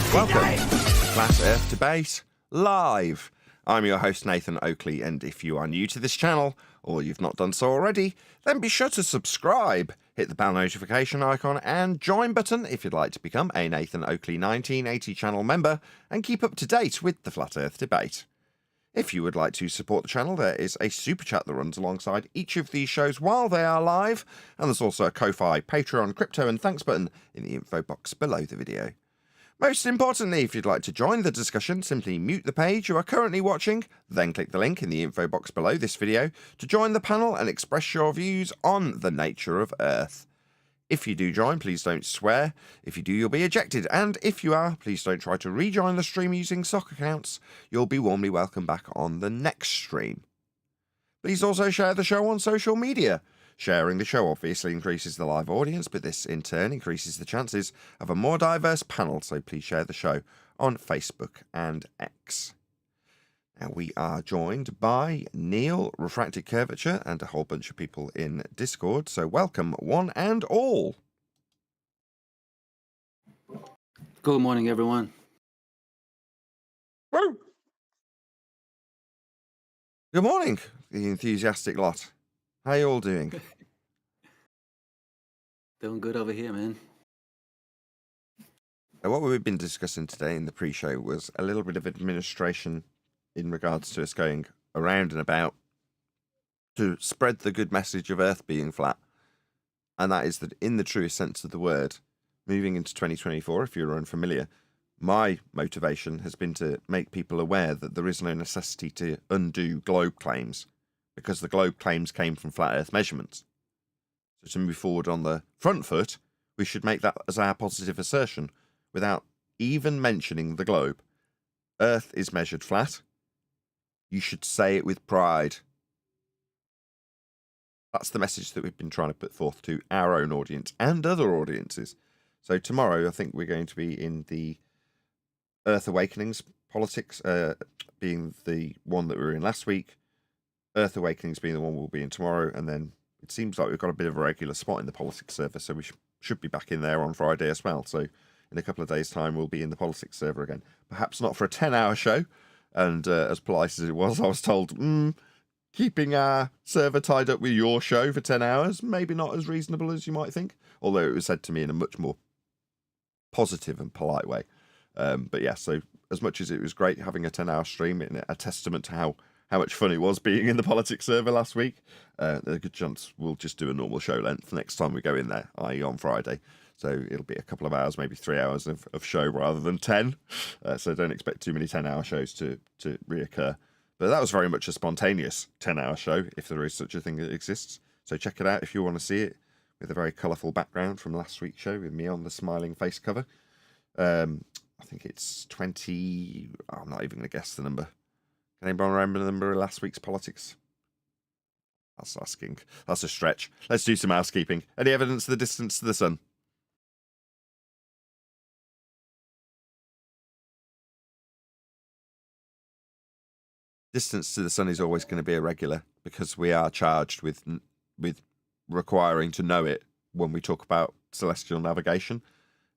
Welcome to Flat Earth Debate Live. I'm your host Nathan Oakley, and if you are new to this channel, or you've not done so already, then be sure to subscribe, hit the bell notification icon and join button if you'd like to become a Nathan Oakley 1980 channel member and keep up to date with the Flat Earth Debate. If you would like to support the channel, there is a super chat that runs alongside each of these shows while they are live, and there's also a Ko-Fi, Patreon, crypto and thanks button in the info box below the video. Most importantly, if you'd like to join the discussion, simply mute the page you are currently watching, then click the link in the info box below this video to join the panel and express your views on the nature of Earth. If you do join, please don't swear. If you do, you'll be ejected. And if you are, please don't try to rejoin the stream using sock accounts. You'll be warmly welcome back on the next stream. Please also share the show on social media. Sharing the show obviously increases the live audience, but this in turn increases the chances of a more diverse panel, so please share the show on Facebook and X. Now we are joined by Neil, Refracted Curvature, and a whole bunch of people in Discord, so welcome one and all. Good morning, everyone. Woo! Good morning, the enthusiastic lot. How you all doing? Doing good over here, man. What we've been discussing today in the pre-show was a little bit of administration in regards to us going around and about to spread the good message of Earth being flat. And that is that in the truest sense of the word, moving into 2024, if you're unfamiliar, my motivation has been to make people aware that there is no necessity to undo globe claims, because the globe claims came from flat Earth measurements. So to move forward on the front foot, we should make that as our positive assertion without even mentioning the globe. Earth is measured flat. You should say it with pride. That's the message that we've been trying to put forth to our own audience and other audiences. So tomorrow, I think we're going to be in the Earth Awakenings politics, being the one that we were in last week. Earth Awakenings being the one we'll be in tomorrow, and then it seems like we've got a bit of a regular spot in the politics server, so we should be back in there on Friday as well. So in a couple of days' time, we'll be in the politics server again. Perhaps not for a 10-hour show, and as polite as it was, I was told, keeping our server tied up with your show for 10 hours, maybe not as reasonable as you might think, although it was said to me in a much more positive and polite way. But yeah, so as much as it was great having a 10-hour stream, and a testament to how much fun it was being in the politics server last week, there's a good chance we'll just do a normal show length next time we go in there, i.e. on Friday. So it'll be a couple of hours, maybe 3 hours of show rather than 10. So don't expect too many 10-hour shows to reoccur. But that was very much a spontaneous 10-hour show, if there is such a thing that exists. So check it out if you want to see it, with a very colourful background from last week's show with me on the smiling face cover. I think it's 20... I'm not even going to guess the number. Can anyone remember the number of last week's politics? That's asking. That's a stretch. Let's do some housekeeping. Any evidence of the distance to the sun? Distance to the sun is always going to be irregular, because we are charged with requiring to know it when we talk about celestial navigation.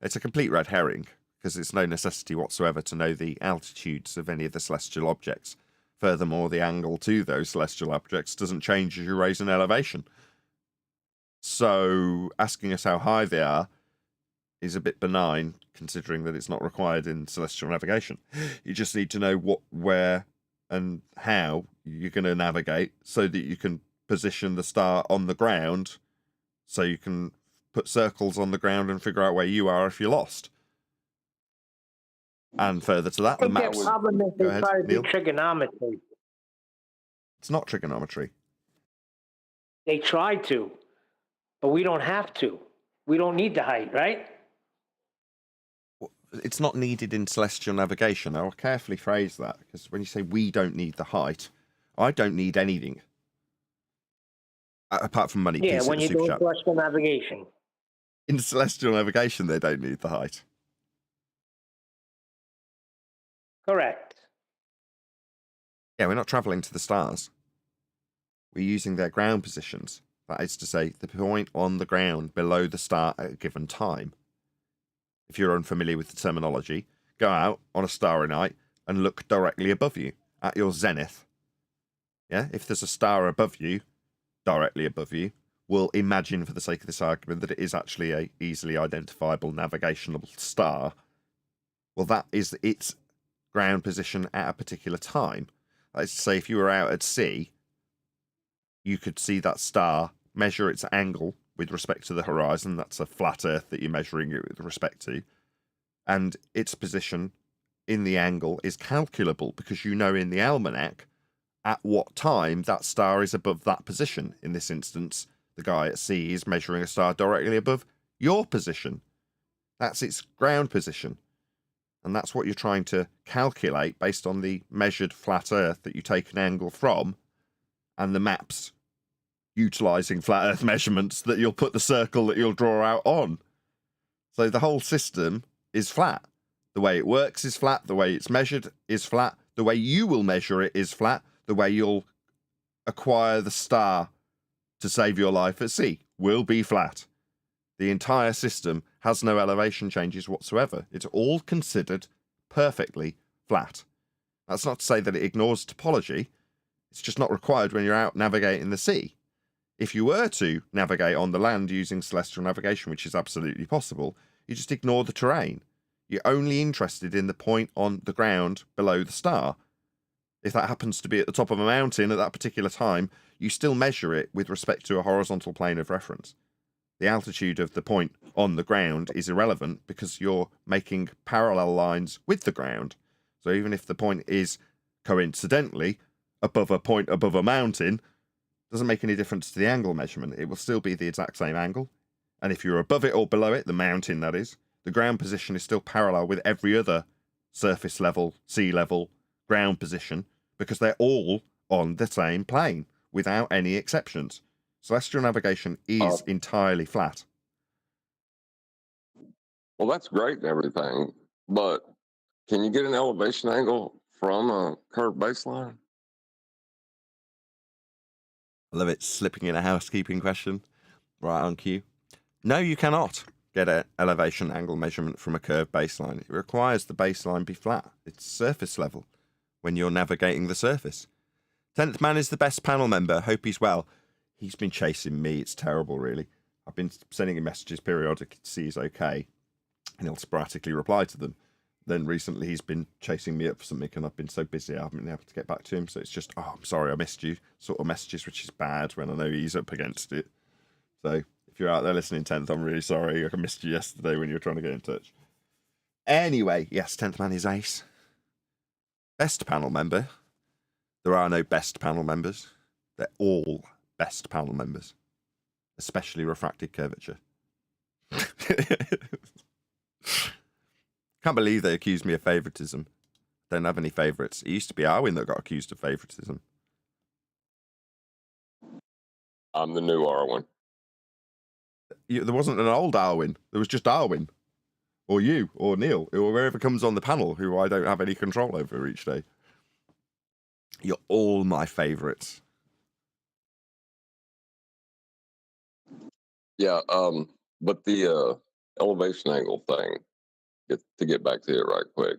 It's a complete red herring, because it's no necessity whatsoever to know the altitudes of any of the celestial objects. Furthermore, the angle to those celestial objects doesn't change as you raise an elevation. So asking us how high they are is a bit benign, considering that it's not required in celestial navigation. You just need to know what, where, and how you're going to navigate so that you can position the star on the ground, so you can put circles on the ground and figure out where you are if you're lost. And further to that, I think their problem is they try to do trigonometry. It's not trigonometry. They try to, but we don't have to. We don't need the height, right? It's not needed in celestial navigation. I'll carefully phrase that, because when you say we don't need the height, I don't need anything. Apart from money. Yeah, when you do celestial navigation. In celestial navigation, they don't need the height. Correct. Yeah, we're not travelling to the stars. We're using their ground positions. That is to say, the point on the ground below the star at a given time. If you're unfamiliar with the terminology, go out on a starry night and look directly above you at your zenith. Yeah, if there's a star above you, directly above you, we'll imagine for the sake of this argument that it is actually a easily identifiable navigational star. Well, that is its ground position at a particular time. Let's say if you were out at sea, you could see that star, measure its angle with respect to the horizon. That's a flat Earth that you're measuring it with respect to. And its position in the angle is calculable because you know in the almanac at what time that star is above that position. In this instance, the guy at sea is measuring a star directly above your position. That's its ground position. And that's what you're trying to calculate based on the measured flat Earth that you take an angle from, and the maps utilizing flat Earth measurements that you'll put the circle that you'll draw out on. So the whole system is flat. The way it works is flat. The way it's measured is flat. The way you will measure it is flat. The way you'll acquire the star to save your life at sea will be flat. The entire system has no elevation changes whatsoever. It's all considered perfectly flat. That's not to say that it ignores topology. It's just not required when you're out navigating the sea. If you were to navigate on the land using celestial navigation, which is absolutely possible, you just ignore the terrain. You're only interested in the point on the ground below the star. If that happens to be at the top of a mountain at that particular time, you still measure it with respect to a horizontal plane of reference. The altitude of the point on the ground is irrelevant because you're making parallel lines with the ground. So even if the point is coincidentally above a point above a mountain, doesn't make any difference to the angle measurement. It will still be the exact same angle. And if you're above it or below it, the mountain that is, the ground position is still parallel with every other surface level, sea level, ground position, because they're all on the same plane without any exceptions. Celestial navigation is entirely flat. Well, that's great and everything, but can you get an elevation angle from a curved baseline? I love it, slipping in a housekeeping question right on cue. No, you cannot get an elevation angle measurement from a curved baseline. It requires the baseline be flat. It's surface level when you're navigating the surface. 10th Man is the best panel member. Hope he's well. He's been chasing me. It's terrible, really. I've been sending him messages periodically to see he's okay, and he'll sporadically reply to them. Then recently he's been chasing me up for something, and I've been so busy I haven't been able to get back to him. So it's just, oh, I'm sorry I missed you sort of messages, which is bad when I know he's up against it. So if you're out there listening, 10th, I'm really sorry. I missed you yesterday when you were trying to get in touch. Anyway, yes, 10th Man is ace. Best panel member. There are no best panel members. They're all best panel members, especially refracted curvature. Can't believe they accused me of favoritism. Don't have any favorites. It used to be Arwin that got accused of favoritism. I'm the new Arwen. There wasn't an old Arwin. There was just Arwin, or you, or Neil, or wherever comes on the panel, who I don't have any control over each day. You're all my favorites. Yeah, but the elevation angle thing, to get back to it right quick,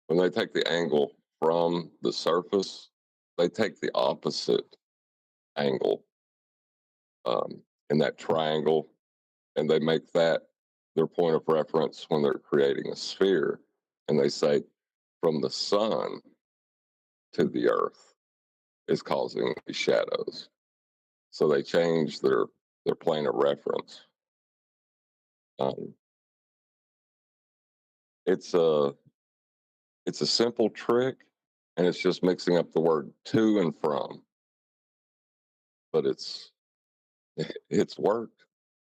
when they take the angle from the surface, they take the opposite angle in that triangle, and they make that their point of reference when they're creating a sphere, and they say from the sun to the earth is causing the shadows. So they change their plane of reference. It's a simple trick, and it's just mixing up the word to and from. But it's worked.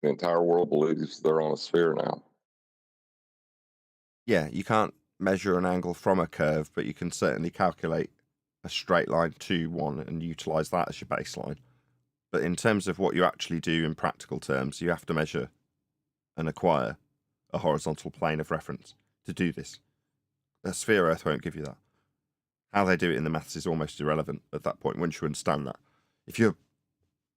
The entire world believes they're on a sphere now. Yeah, you can't measure an angle from a curve, but you can certainly calculate a straight line to one and utilize that as your baseline. But in terms of what you actually do in practical terms, you have to measure and acquire a horizontal plane of reference to do this. A sphere Earth won't give you that. How they do it in the maths is almost irrelevant at that point once you understand that. If you're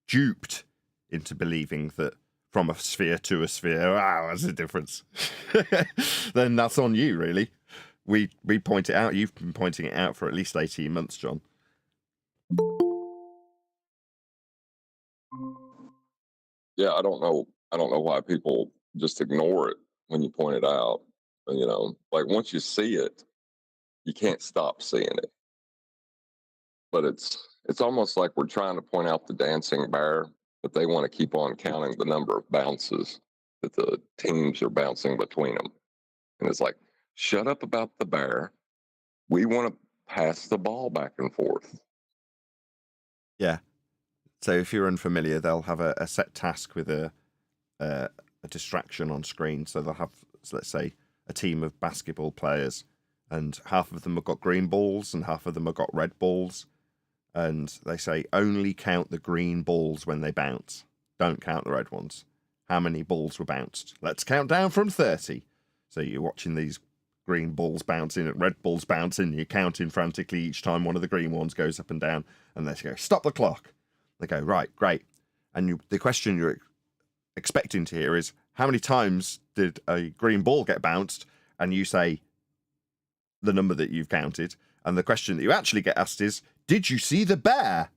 duped into believing that from a sphere to a sphere, wow, that's a difference. Then that's on you, really. We point it out. You've been pointing it out for at least 18 months, John. Yeah, I don't know why people just ignore it when you point it out. You know, like once you see it, you can't stop seeing it. But it's almost like we're trying to point out the dancing bear, but they want to keep on counting the number of bounces that the teams are bouncing between them. And it's like, shut up about the bear. We want to pass the ball back and forth. Yeah. So if you're unfamiliar, they'll have a set task with a distraction on screen. So they'll have, let's say, a team of basketball players, and half of them have got green balls and half of them have got red balls. And they say only count the green balls when they bounce. Don't count the red ones. How many balls were bounced? Let's count down from 30. So you're watching these green balls bouncing and red balls bouncing. You're counting frantically each time one of the green ones goes up and down. And they go, stop the clock. They go, right, great. And the question you're expecting to hear is, how many times did a green ball get bounced? And you say the number that you've counted. And the question that you actually get asked is, did you see the bear?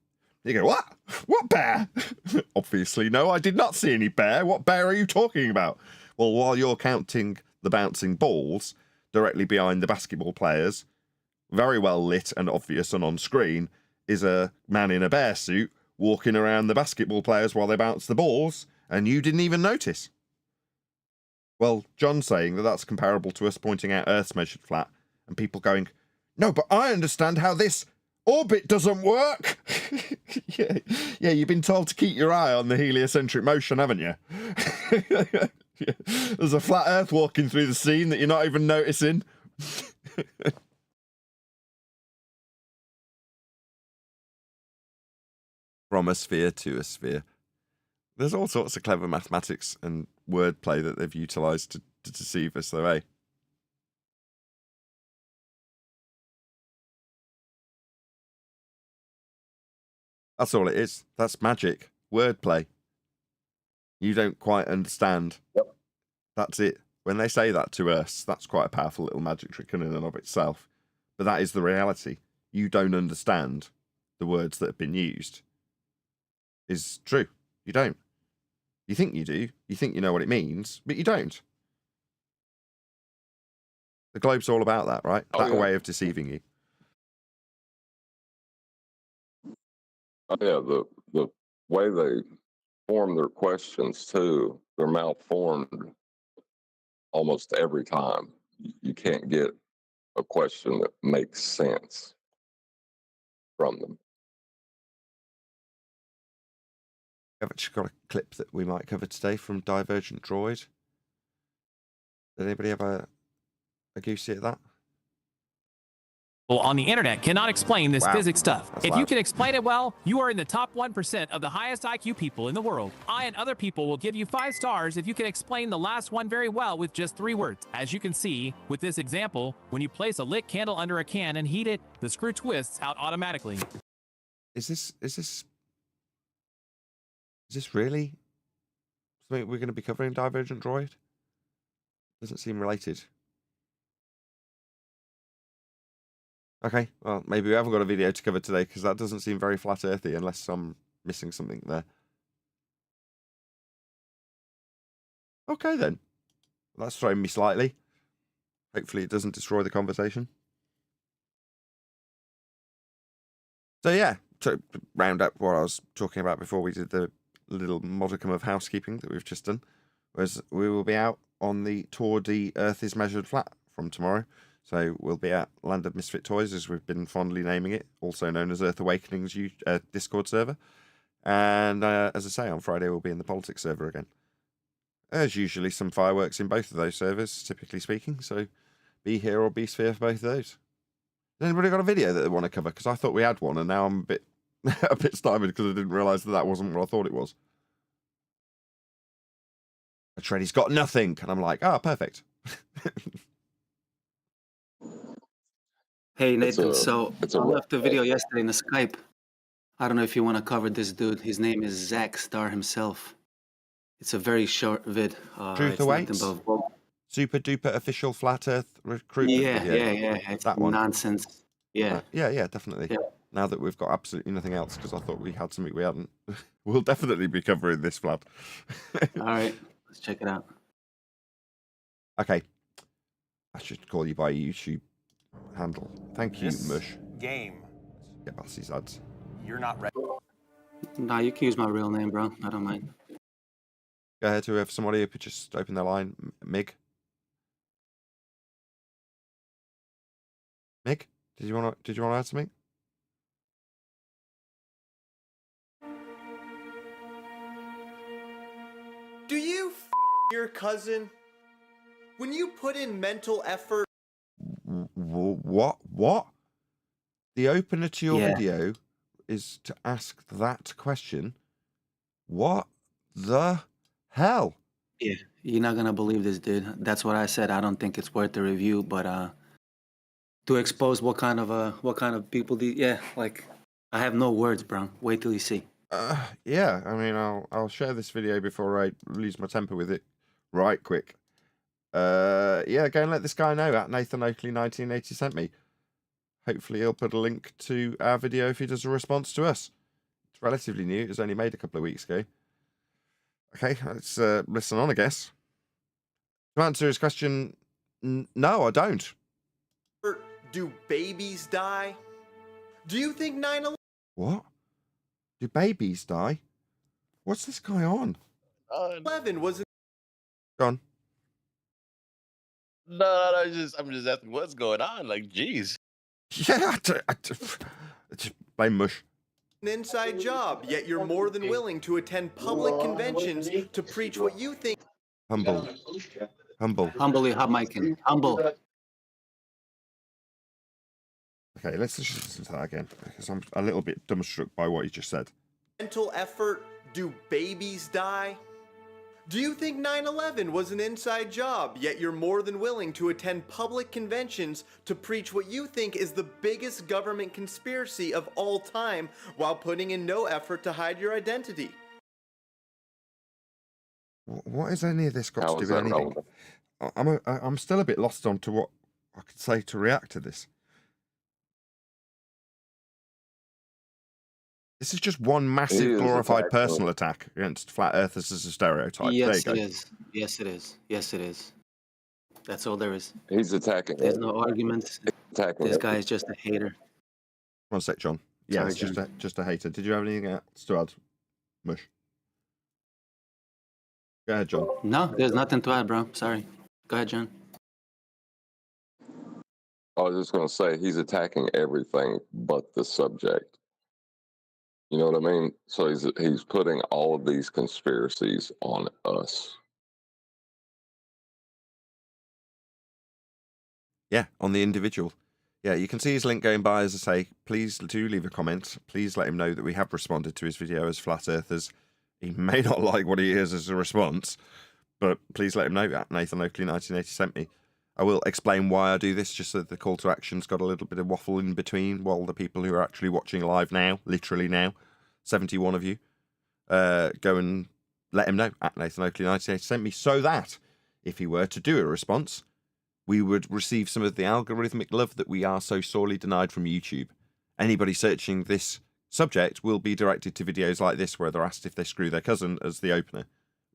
You go, what? What bear? Obviously, no, I did not see any bear. What bear are you talking about? Well, while you're counting the bouncing balls directly behind the basketball players, very well lit and obvious and on screen, is a man in a bear suit walking around the basketball players while they bounce the balls, and you didn't even notice. Well, John's saying that that's comparable to us pointing out Earth's measured flat, and people going, no, but I understand how this orbit doesn't work. yeah, you've been told to keep your eye on the heliocentric motion, haven't you? There's a flat Earth walking through the scene that you're not even noticing. From a sphere to a sphere. There's all sorts of clever mathematics and wordplay that they've utilised to deceive us, though, eh? That's all it is. That's magic. Wordplay. You don't quite understand. Yep. That's it. When they say that to us, that's quite a powerful little magic trick in and of itself. But that is the reality. You don't understand the words that have been used. Is true. You don't. You think you do. You think you know what it means, but you don't. The globe's all about that, right? Oh, that yeah. way of deceiving you. Yeah, the way they form their questions too, they're malformed almost every time. You can't get a question that makes sense from them. I've actually got a clip that we might cover today from Divergent Droid. Did anybody have a goosey at that? On the internet cannot explain this Wow. physics stuff. That's If you loud. can explain it well, you are in the top 1% of the highest IQ people in the world. I and other people will give you 5 stars if you can explain the last one very well with just 3 words. As you can see with this example, when you place a lit candle under a can and heat it, the screw twists out automatically. Is this really something we're going to be covering, Divergent Droid? Doesn't seem related. Okay, well, maybe we haven't got a video to cover today because that doesn't seem very flat earthy unless I'm missing something there. Okay, then. That's thrown me slightly. Hopefully it doesn't destroy the conversation. So yeah, to round up what I was talking about before we did the little modicum of housekeeping that we've just done, was we will be out on the Tour de Earth is Measured Flat from tomorrow. So we'll be at Land of Misfit Toys, as we've been fondly naming it, also known as Earth Awakening's Discord server. And as I say, on Friday we'll be in the politics server again. There's usually some fireworks in both of those servers, typically speaking, so be here or be sphere for both of those. Has anybody got a video that they want to cover? Because I thought we had one, and now I'm a bit a bit stymied because I didn't realise that wasn't what I thought it was. Atreides got nothing, and I'm like, perfect. Hey, Nathan, a- so it's a I left a rough video day. yesterday in the Skype. I don't know if you want to cover this dude. His name is Zack Star himself. It's a very short vid. Truth It's nothing awaits. but Super duper official flat Earth recruitment video. yeah. It's That one. nonsense. Yeah. Yeah, definitely. Yeah. Now that we've got absolutely nothing else, because I thought we had something we hadn't, we'll definitely be covering this, Vlad. All right. Let's check it out. Okay. I should call you by your YouTube handle. Thank you, This Mush. game, Get past these ads. you're not ready. Nah, you can use my real name, bro. I don't mind. Go ahead to have somebody who could just open their line. Mig? Mig? Did you want to add something? Do you your cousin? When you put in mental effort. What? The opener to your Yeah. video is to ask that question. What the hell? Yeah. You're not gonna believe this, dude. That's what I said. I don't think it's worth the review, but to expose what kind of people do. Yeah, like I have no words, bro. Wait till you see. Yeah, I mean, I'll share this video before I lose my temper with it right quick. Yeah, go and let this guy know at Nathan Oakley 1980 sent me. Hopefully he'll put a link to our video if he does a response to us. It's relatively new. It was only made a couple of weeks ago. Okay, let's listen on, I guess. To answer his question, no, I don't. Do babies die? Do you think 9/11 What? Do babies die? What's this guy on? was Gone. No, I'm just asking what's going on. Like, geez. Yeah, I just blame Mush. an inside job, yet you're more than willing to attend public conventions to preach what you think? Humble. Humbly, hot micing. Humble. Okay, let's just listen to that again, because I'm a little bit dumbstruck by what he just said. Mental effort, do babies die? Do you think 9/11 was an inside job, yet you're more than willing to attend public conventions to preach what you think is the biggest government conspiracy of all time while putting in no effort to hide your identity? What has any of this got How to is do with that anything? relevant? I'm still a bit lost on to what I could say to react to this. This is just one It massive is glorified attack, personal attack against flat earthers as a stereotype. Yes, there it you go. is. Yes, it is. Yes, it is. That's all there is. He's attacking. There's no arguments. Attacking. This guy is just a hater. One sec, John. Yeah, Sorry, it's John. just a hater. Did you have anything else to add, Mush? Go ahead, John. No, there's nothing to add, bro. Sorry. Go ahead, John. I was just going to say he's attacking everything but the subject. You know what I mean? So he's putting all of these conspiracies on us. Yeah, on the individual. Yeah, you can see his link going by, as I say. Please do leave a comment. Please let him know that we have responded to his video as flat earthers. He may not like what he hears as a response, but please let him know at Nathan Oakley 1980 sent me. I will explain why I do this, just so that the call to action's got a little bit of waffle in between, while the people who are actually watching live now, literally now, 71 of you, go and let him know at Nathan Oakley 1980 sent me, so that if he were to do a response, we would receive some of the algorithmic love that we are so sorely denied from YouTube. Anybody searching this subject will be directed to videos like this, where they're asked if they screw their cousin as the opener,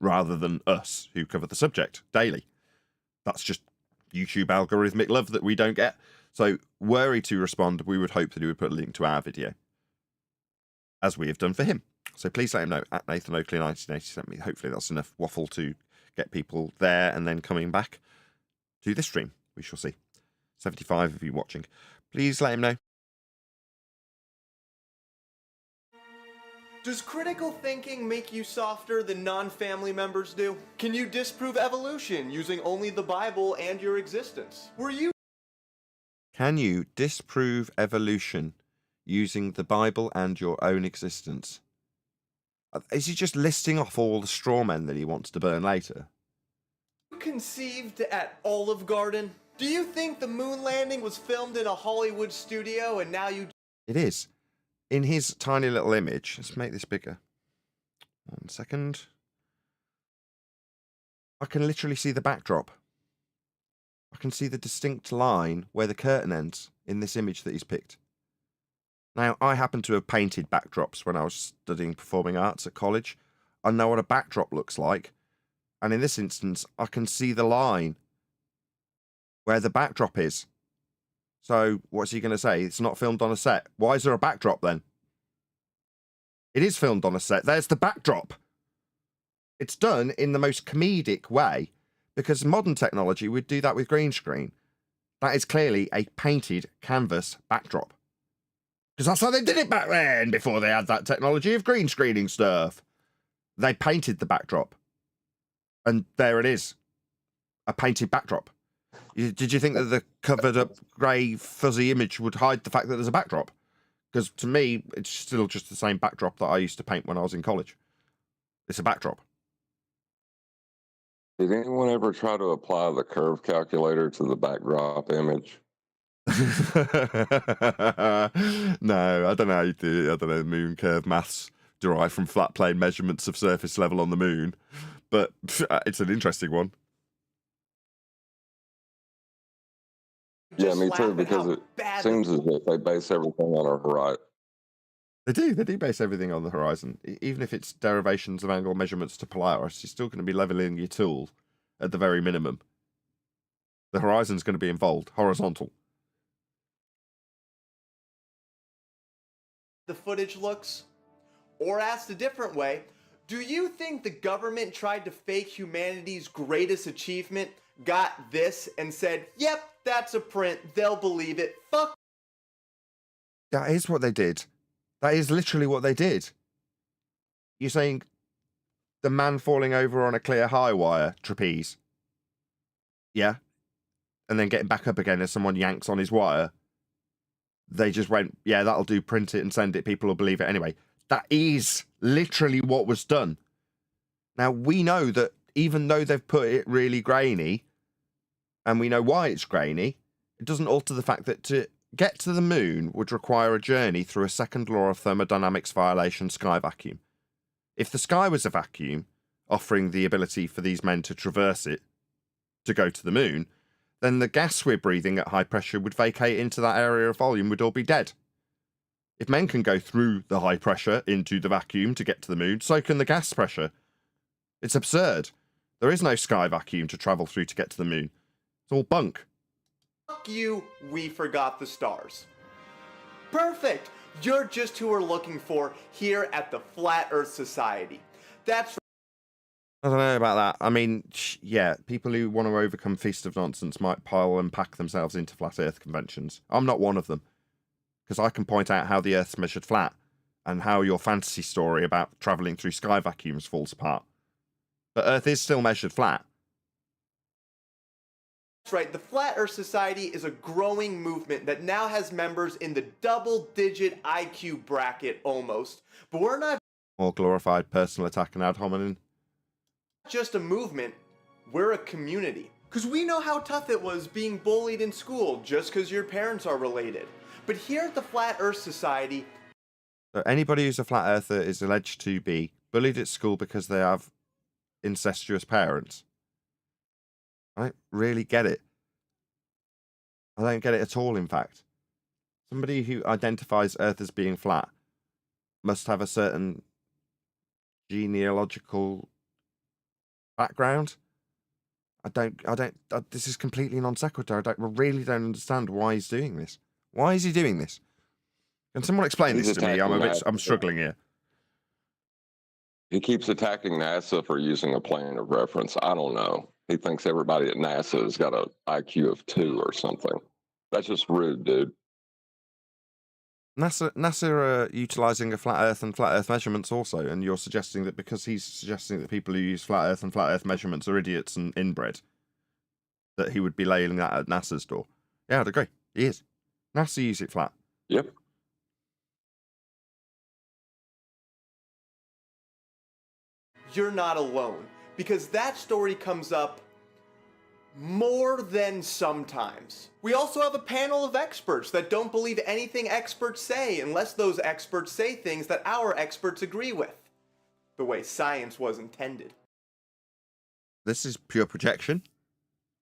rather than us, who cover the subject daily. That's just YouTube algorithmic love that we don't get. So, were he to respond, we would hope that he would put a link to our video, as we have done for him. So please let him know at Nathan Oakley 1980 sent me. Hopefully that's enough waffle to get people there and then coming back to this stream. We shall see. 75 of you watching. Please let him know. Does critical thinking make you softer than non-family members do? Can you disprove evolution using only the Bible and your existence? Were you Can you disprove evolution using the Bible and your own existence? Is he just listing off all the straw men that he wants to burn later? conceived at Olive Garden? Do you think the moon landing was filmed in a Hollywood studio and now you... It is. In his tiny little image. Let's make this bigger. 1 second. I can literally see the backdrop. I can see the distinct line where the curtain ends in this image that he's picked. Now, I happen to have painted backdrops when I was studying performing arts at college. I know what a backdrop looks like. And in this instance, I can see the line where the backdrop is. So, what's he going to say? It's not filmed on a set. Why is there a backdrop then? It is filmed on a set. There's the backdrop. It's done in the most comedic way, because modern technology would do that with green screen. That is clearly a painted canvas backdrop. Because that's how they did it back then, before they had that technology of green screening stuff. They painted the backdrop. And there it is. A painted backdrop. Did you think that the covered up grey fuzzy image would hide the fact that there's a backdrop? Because to me, it's still just the same backdrop that I used to paint when I was in college. It's a backdrop. Did anyone ever try to apply the curve calculator to the backdrop image? No, I don't know how you do it. I don't know, moon curve maths derived from flat plane measurements of surface level on the moon. But it's an interesting one. Yeah, Just me laugh too, at because how it bad seems as if they base everything on a horizon. They do base everything on the horizon. Even if it's derivations of angle measurements to Polaris, you're still going to be leveling your tool at the very minimum. The horizon's going to be involved, horizontal. the footage looks? Or asked a different way, do you think the government tried to fake humanity's greatest achievement, got this, and said, yep, that's a print, they'll believe it, fuck? That is what they did. That is literally what they did. You're saying the man falling over on a clear high wire trapeze. Yeah. And then getting back up again as someone yanks on his wire. They just went, yeah, that'll do, print it and send it, people will believe it anyway. That is literally what was done. Now, we know that even though they've put it really grainy, and we know why it's grainy, it doesn't alter the fact that to get to the moon would require a journey through a second law of thermodynamics violation sky vacuum. If the sky was a vacuum, offering the ability for these men to traverse it to go to the moon, then the gas we're breathing at high pressure would vacate into that area of volume, would all be dead. If men can go through the high pressure into the vacuum to get to the moon, so can the gas pressure. It's absurd. There is no sky vacuum to travel through to get to the moon. It's all bunk. Fuck you, we forgot the stars. Perfect! You're just who we're looking for here at the Flat Earth Society. That's I don't know about that. I mean, yeah, people who want to overcome Feast of Nonsense might pile and pack themselves into Flat Earth conventions. I'm not one of them. Because I can point out how the Earth's measured flat and how your fantasy story about travelling through sky vacuums falls apart. But Earth is still measured flat. right, the Flat Earth Society is a growing movement that now has members in the double-digit IQ bracket almost. But we're not More glorified personal attack and ad hominem. just a movement, we're a community. Because we know how tough it was being bullied in school just because your parents are related. But here at the Flat Earth Society... So anybody who's a flat earther is alleged to be bullied at school because they have incestuous parents. I don't really get it. I don't get it at all, in fact. Somebody who identifies Earth as being flat must have a certain genealogical background. This is completely non sequitur. I really don't understand why he's doing this. Why is he doing this? Can someone explain He's this to me? attacking I'm NASA. struggling here. He keeps attacking NASA for using a plane of reference. I don't know. He thinks everybody at NASA has got an IQ of 2 or something. That's just rude, dude. NASA are utilising a flat Earth and flat Earth measurements also, and you're suggesting that because he's suggesting that people who use flat Earth and flat Earth measurements are idiots and inbred, that he would be laying that at NASA's door. Yeah, I'd agree. He is. NASA use it flat. Yep. You're not alone. Because that story comes up more than sometimes. We also have a panel of experts that don't believe anything experts say unless those experts say things that our experts agree with. The way science was intended. This is pure projection.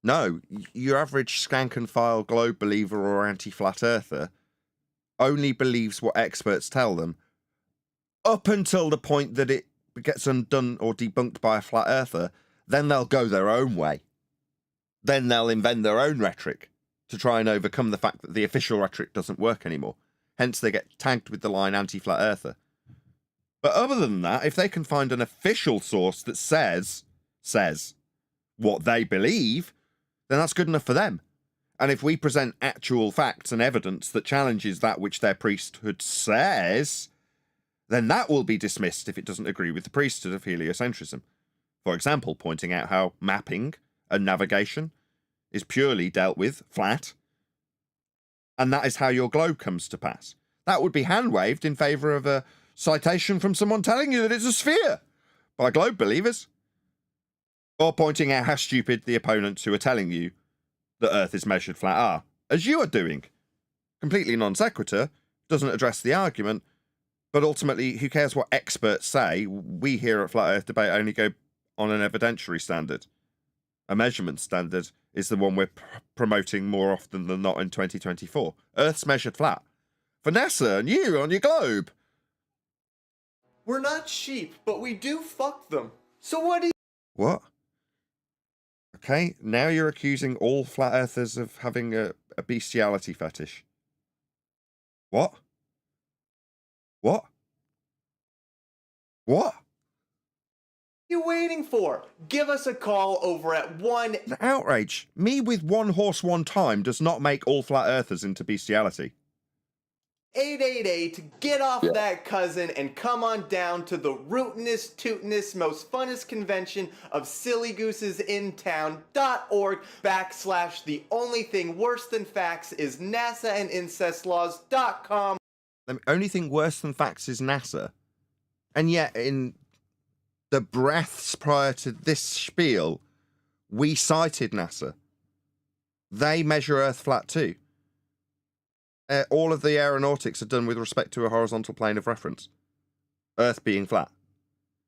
No, your average skank and file globe believer or anti-flat earther only believes what experts tell them up until the point that it gets undone or debunked by a flat earther. Then they'll go their own way. Then they'll invent their own rhetoric to try and overcome the fact that the official rhetoric doesn't work anymore. Hence, they get tagged with the line anti-flat earther. But other than that, if they can find an official source that says what they believe, then that's good enough for them. And if we present actual facts and evidence that challenges that which their priesthood says, then that will be dismissed if it doesn't agree with the priesthood of heliocentrism. For example, pointing out how mapping and navigation is purely dealt with flat, and that is how your globe comes to pass. That would be hand-waved in favour of a citation from someone telling you that it's a sphere by globe believers. Or pointing out how stupid the opponents who are telling you that Earth is measured flat are, as you are doing. Completely non sequitur, doesn't address the argument, but ultimately, who cares what experts say? We here at Flat Earth Debate only go on an evidentiary standard. A measurement standard is the one we're promoting more often than not in 2024. Earth's measured flat. For NASA and you on your globe. We're not sheep, but we do fuck them. So what do you... What? Okay, now you're accusing all flat earthers of having a bestiality fetish. What? What? What? you waiting for? Give us a call over at An outrage. Me with one horse one time does not make all flat earthers into bestiality. 888. Get off that cousin and come on down to the rootinest, tootinest, most funnest convention of silly gooses in town.org/the only thing worse than facts is NASA and incest laws.com. The only thing worse than facts is NASA. And yet, in the breaths prior to this spiel, we cited NASA. They measure Earth flat too. All of the aeronautics are done with respect to a horizontal plane of reference, Earth being flat.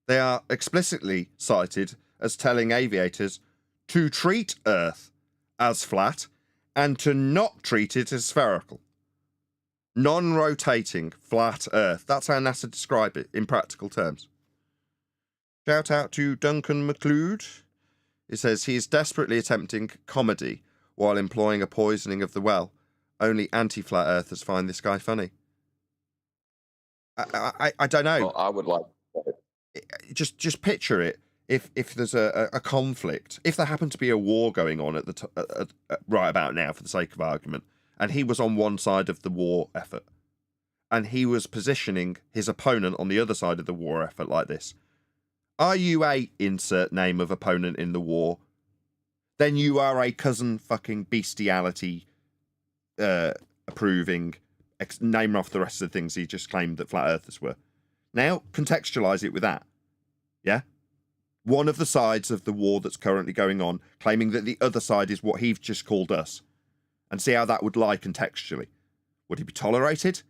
They are explicitly cited as telling aviators to treat Earth as flat and to not treat it as spherical. Non-rotating flat Earth. That's how NASA describe it in practical terms. Shout out to Duncan McLeod. It says he is desperately attempting comedy while employing a poisoning of the well. Only anti-flat earthers find this guy funny. I don't know. Well, I would like Just picture it. If there's a conflict, if there happened to be a war going on at the right about now, for the sake of argument, and he was on one side of the war effort, and he was positioning his opponent on the other side of the war effort like this. Are you a insert name of opponent in the war? Then you are a cousin fucking bestiality approving, name off the rest of the things he just claimed that flat earthers were. Now, contextualize it with that. Yeah? One of the sides of the war that's currently going on, claiming that the other side is what he's just called us. And see how that would lie contextually. Would he be tolerated?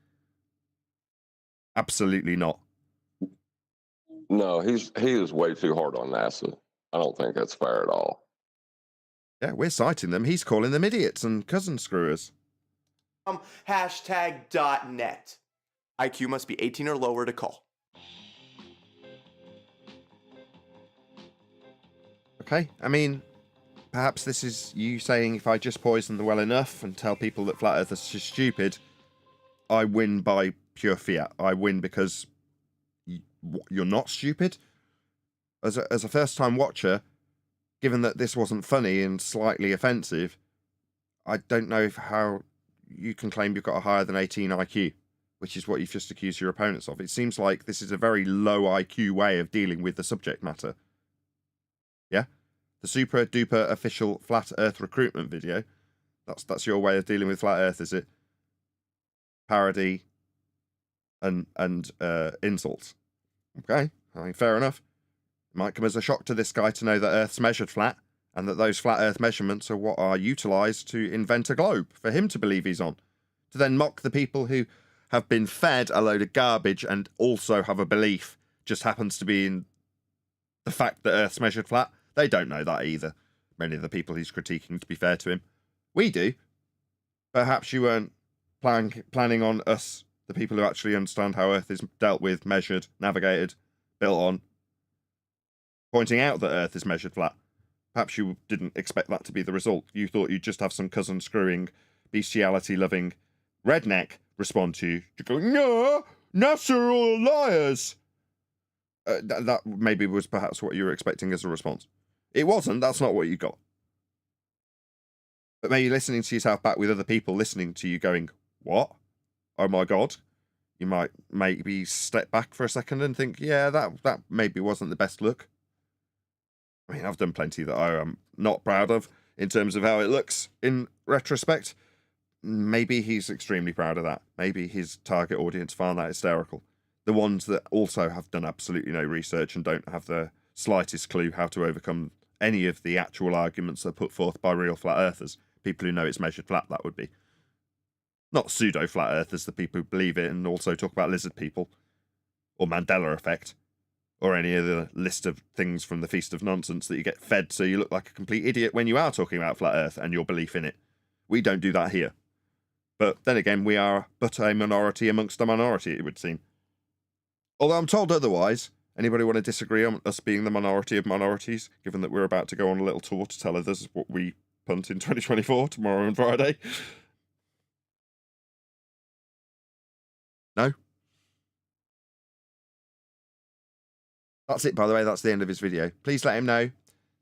Absolutely not. No, he is way too hard on NASA. I don't think that's fair at all. Yeah, we're citing them. He's calling them idiots and cousin screwers. #.net. IQ must be 18 or lower to call. Okay, I mean, perhaps this is you saying if I just poison the well enough and tell people that flat earthers are stupid, I win by pure fiat. I win because you're not stupid. As a first-time watcher, given that this wasn't funny and slightly offensive, I don't know how you can claim you've got a higher than 18 IQ, which is what you've just accused your opponents of. It seems like this is a very low IQ way of dealing with the subject matter. Yeah? The super duper official flat earth recruitment video. That's your way of dealing with flat earth, is it? Parody and insults. Okay, I mean, fair enough. It might come as a shock to this guy to know that Earth's measured flat, and that those flat Earth measurements are what are utilised to invent a globe for him to believe he's on. To then mock the people who have been fed a load of garbage and also have a belief just happens to be in the fact that Earth's measured flat. They don't know that either. Many of the people he's critiquing, to be fair to him. We do. Perhaps you weren't planning on us, the people who actually understand how Earth is dealt with, measured, navigated, built on, pointing out that Earth is measured flat. Perhaps you didn't expect that to be the result. You thought you'd just have some cousin screwing, bestiality-loving redneck respond to you. You're going, no, NASA are all liars. That maybe was perhaps what you were expecting as a response. It wasn't. That's not what you got. But maybe listening to yourself back with other people listening to you going, what? Oh my God. You might maybe step back for a second and think, yeah, that maybe wasn't the best look. I mean, I've done plenty that I am not proud of in terms of how it looks in retrospect. Maybe he's extremely proud of that. Maybe his target audience found that hysterical. The ones that also have done absolutely no research and don't have the slightest clue how to overcome any of the actual arguments that are put forth by real flat earthers. People who know it's measured flat, that would be. Not pseudo flat earthers, the people who believe it and also talk about lizard people. Or Mandela effect. Or any other list of things from the Feast of Nonsense that you get fed so you look like a complete idiot when you are talking about flat earth and your belief in it. We don't do that here. But then again, we are but a minority amongst a minority, it would seem. Although I'm told otherwise. Anybody want to disagree on us being the minority of minorities, given that we're about to go on a little tour to tell others what we punt in 2024, tomorrow and Friday? No? That's it, by the way. That's the end of his video. Please let him know.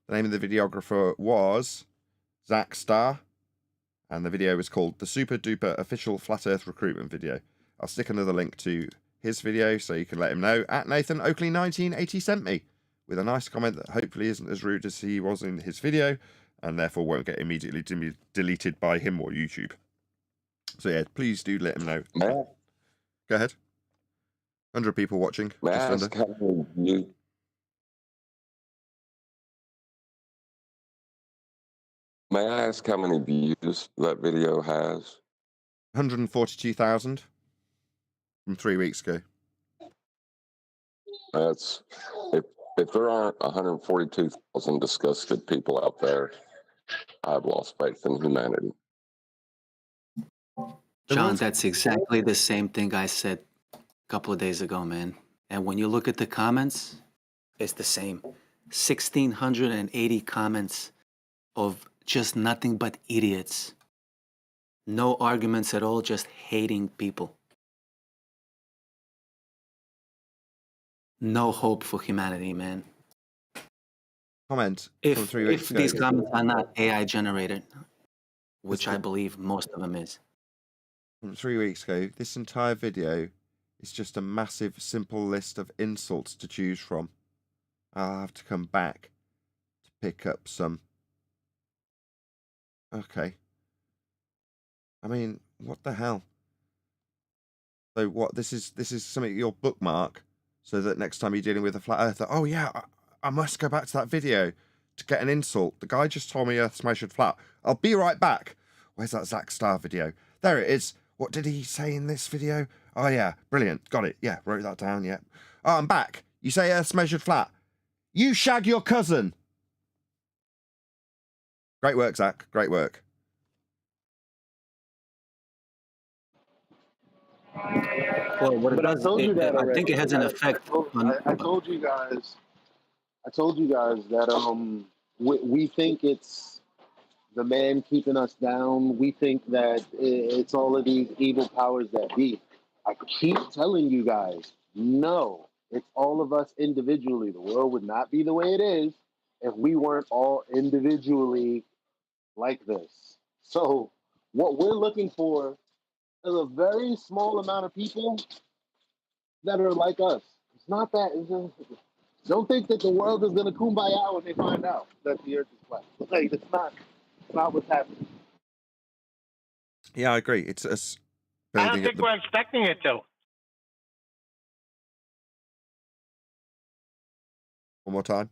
The name of the videographer was Zack Star, and the video was called The Super Duper Official Flat Earth Recruitment Video. I'll stick another link to his video so you can let him know. At Nathan Oakley 1980 sent me with a nice comment that hopefully isn't as rude as he was in his video, and therefore won't get immediately deleted by him or YouTube. So yeah, please do let him know. Go ahead. 100 people watching. Just under. May I ask how many views that video has? 142,000 from 3 weeks ago. That's if there aren't 142,000 disgusted people out there, I've lost faith in humanity. John, that's exactly the same thing I said a couple of days ago, man. And when you look at the comments, it's the same. 1,680 comments of just nothing but idiots. No arguments at all, just hating people. No hope for humanity, man. Comment from 3 weeks If ago. these comments are not AI generated, which I believe most of them is. From 3 weeks ago, this entire video is just a massive, simple list of insults to choose from. I'll have to come back to pick up some. Okay. I mean, what the hell? So what? This is something you'll bookmark so that next time you're dealing with a flat earther, oh yeah, I must go back to that video to get an insult. The guy just told me Earth's measured flat. I'll be right back. Where's that Zack Star video? There it is. What did he say in this video? Oh yeah, brilliant. Got it. Yeah, wrote that down. Yeah. Oh, I'm back. You say Earth's measured flat. You shag your cousin. Great work, Zack. Great work. Well, what it But I does, told you that I already. think it has an effect on. I told you guys. I told you guys that we think it's the man keeping us down. We think that it's all of these evil powers that be. I keep telling you guys, no, it's all of us individually. The world would not be the way it is if we weren't all individually like this. So what we're looking for is a very small amount of people that are like us. It's not that. Don't think that the world is going to kumbaya when they find out that the earth is flat. Like, it's not what's happening. Yeah, I agree. It's us. I don't think we're expecting it to. One more time.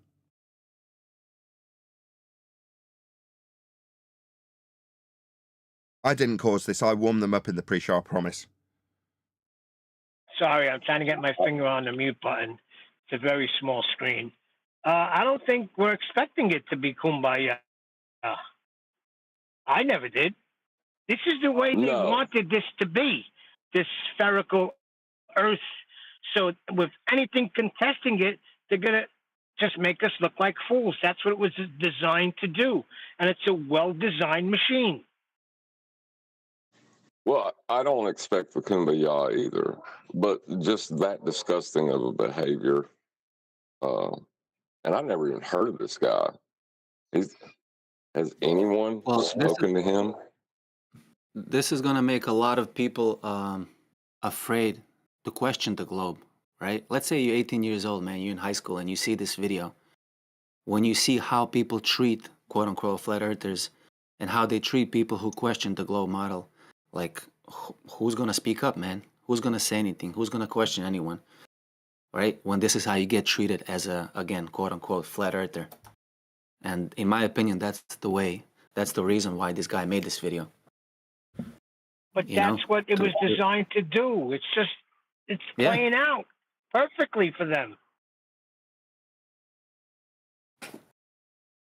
I didn't cause this. I warmed them up in the pre-show, I promise. Sorry, I'm trying to get my finger on the mute button. It's a very small screen. I don't think we're expecting it to be kumbaya. I never did. This is the way they No. wanted this to be, this spherical Earth. So with anything contesting it, they're going to just make us look like fools. That's what it was designed to do. And it's a well-designed machine. Well, I don't expect the kumbaya either, but just that disgusting of a behavior. And I never even heard of this guy. Has anyone Well, spoken to him? this is going to make a lot of people afraid to question the globe, right? Let's say you're 18 years old, man, you're in high school and you see this video. When you see how people treat quote unquote flat earthers and how they treat people who question the globe model, like who's going to speak up, man? Who's going to say anything? Who's going to question anyone? Right? When this is how you get treated as a, again, quote unquote flat earther. And in my opinion, that's the reason why this guy made this video. But You that's know, what it to- was designed to do. It's Yeah. playing out perfectly for them.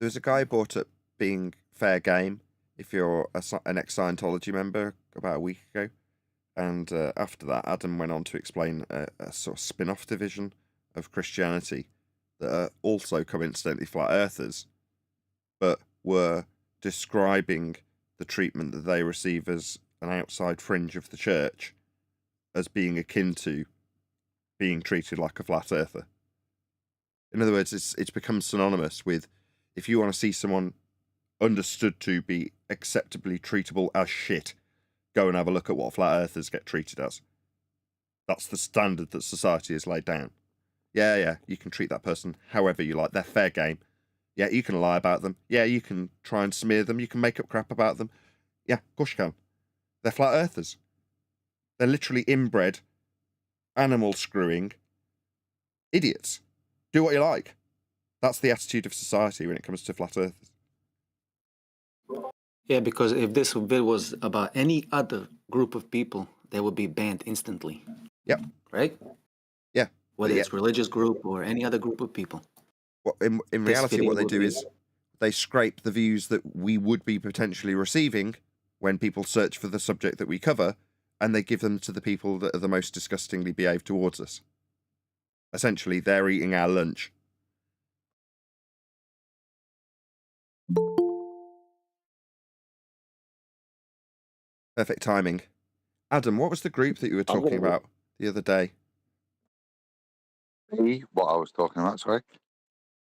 There's a guy brought up being fair game if you're an ex-Scientology member about a week ago. And after that, Adam went on to explain a sort of spin-off division of Christianity that are also coincidentally flat earthers, but were describing the treatment that they receive as an outside fringe of the church as being akin to being treated like a flat earther. In other words, it's become synonymous with, if you want to see someone understood to be acceptably treatable as shit, go and have a look at what flat earthers get treated as. That's the standard that society has laid down. Yeah, you can treat that person however you like. They're fair game. Yeah, you can lie about them. Yeah, you can try and smear them. You can make up crap about them. Yeah, of course you can. They're flat earthers. They're literally inbred, animal screwing idiots. Do what you like. That's the attitude of society when it comes to flat earthers. Yeah, because if this video was about any other group of people, they would be banned instantly. Yep. Right? Yeah. Whether Yeah. it's religious group or any other group of people. Well, in This reality, video what they would do be- is they scrape the views that we would be potentially receiving when people search for the subject that we cover, and they give them to the people that are the most disgustingly behaved towards us. Essentially, they're eating our lunch. Perfect timing. Adam, what was the group that you were I'm talking gonna- about the other day? What I was talking about, sorry.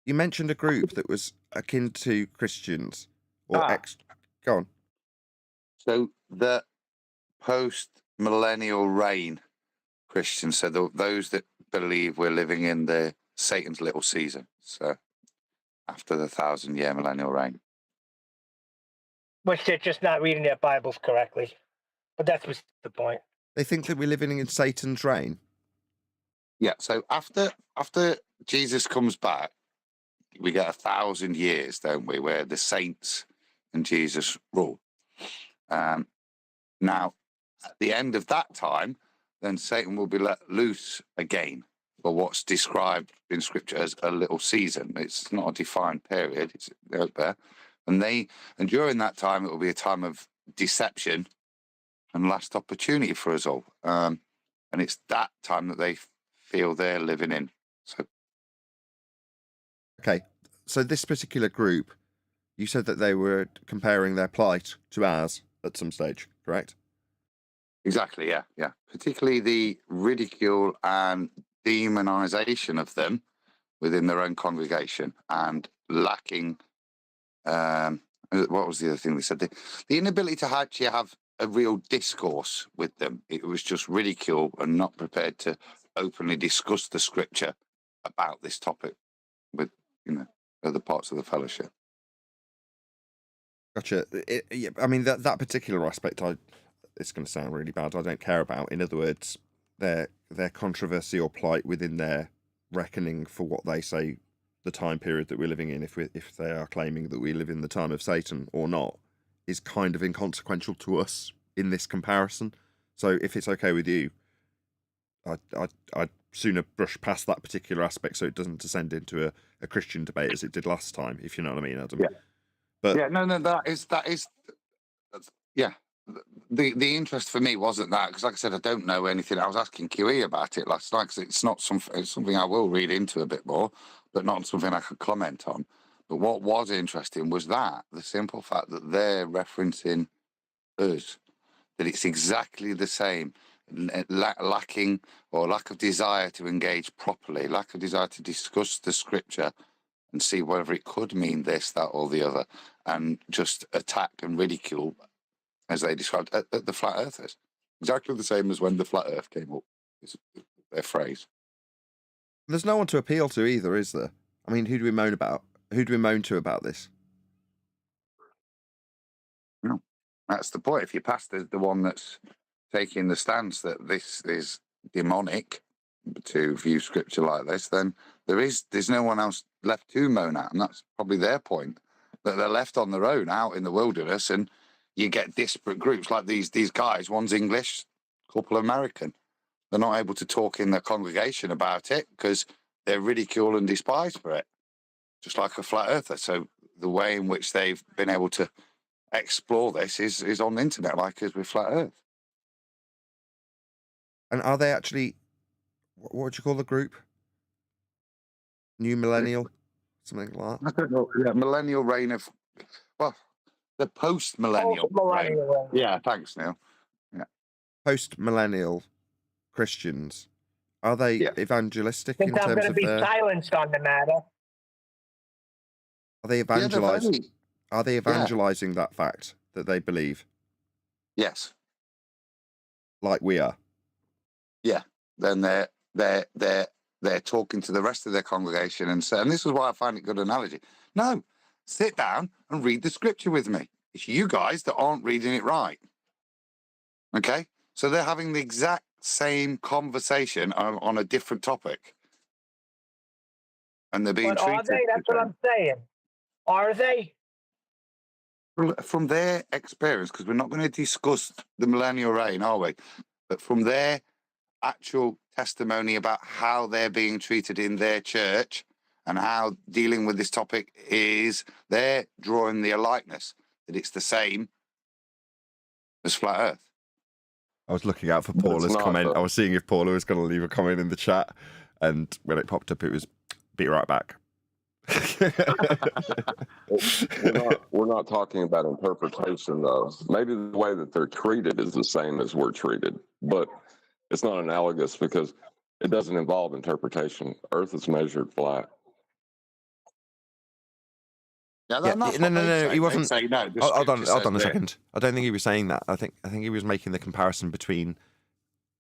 You mentioned a group that was akin to Christians or Ah. Go on. So the post-millennial reign Christians, so those that believe we're living in the Satan's little season, so after the 1,000-year millennial reign. Which they're just not reading their Bibles correctly. But that's what's the point. They think that we're living in Satan's reign. Yeah, so after Jesus comes back, we get 1,000 years, don't we, where the saints and Jesus rule. Now, at the end of that time, then Satan will be let loose again for what's described in Scripture as a little season. It's not a defined period; it's out there, and during that time, it will be a time of deception and last opportunity for us all. And it's that time that they feel they're living in. So, Okay, so this particular group, you said that they were comparing their plight to ours at some stage, correct? exactly, yeah. Particularly the ridicule and demonization of them within their own congregation and lacking. What was the other thing they said? The inability to actually have a real discourse with them. It was just ridicule and not prepared to openly discuss the scripture about this topic with other parts of the fellowship. Gotcha. I mean, that particular aspect, it's going to sound really bad, I don't care about. In other words, their controversy or plight within their reckoning for what they say the time period that we're living in, if they are claiming that we live in the time of Satan or not, is kind of inconsequential to us in this comparison. So if it's okay with you, I'd sooner brush past that particular aspect so it doesn't descend into a Christian debate as it did last time, if you know what I mean, Adam. Yeah. But yeah, no, that is yeah. The interest for me wasn't that, because like I said, I don't know anything. I was asking QE about it last night because it's not it's something I will read into a bit more, but not something I could comment on. But what was interesting was that the simple fact that they're referencing us, that it's exactly the same, lacking or lack of desire to engage properly, lack of desire to discuss the scripture and see whether it could mean this, that, or the other, and just attack and ridicule, as they described, at the flat earthers. Exactly the same as when the flat earth came up, is their phrase. there's no one to appeal to either, is there? I mean, who do we moan about? Who do we moan to about this? No, that's the point. If your pastor's the one that's taking the stance that this is demonic to view scripture like this, then there's no one else left to moan at, and that's probably their point, that they're left on their own out in the wilderness, and you get disparate groups like these guys. One's English, a couple American. They're not able to talk in their congregation about it because they're ridiculed and despised for it, just like a flat earther. So the way in which they've been able to explore this is on the internet, like as with flat earth. And are they actually, what would you call the group? New millennial? Something like that? I don't know. Yeah, millennial reign of, well, the post-millennial reign. Post-millennial reign. Yeah, thanks, Neil. Yeah. Post-millennial Christians, are they evangelistic Think in I'm terms going to of be their... silenced on the matter. Are they evangelizing? Are they evangelizing that fact that they believe, Yes. like we are? Yeah. Then they're talking to the rest of their congregation and say, and this is why I find it a good analogy. No, sit down and read the scripture with me. It's you guys that aren't reading it right. Okay? So they're having the exact same conversation on a different topic. And they're being But are treated. they? That's what I'm saying. Are they? From their experience, because we're not going to discuss the millennial reign, are we? But from their actual testimony about how they're being treated in their church and how dealing with this topic is, they're drawing the likeness that it's the same as flat earth. I was looking out for But it's Paula's not, comment. though. I was seeing if Paula was going to leave a comment in the chat, and when it popped up, it was "be right back." We're not talking about interpretation, though. Maybe the way that they're treated is the same as we're treated, but it's not analogous because it doesn't involve interpretation. Earth is measured flat. Yeah, Yeah, that's no, what no, they no, say. he wasn't. They say, no, the Hold on scripture says a this. second. I don't think he was saying that. I think he was making the comparison between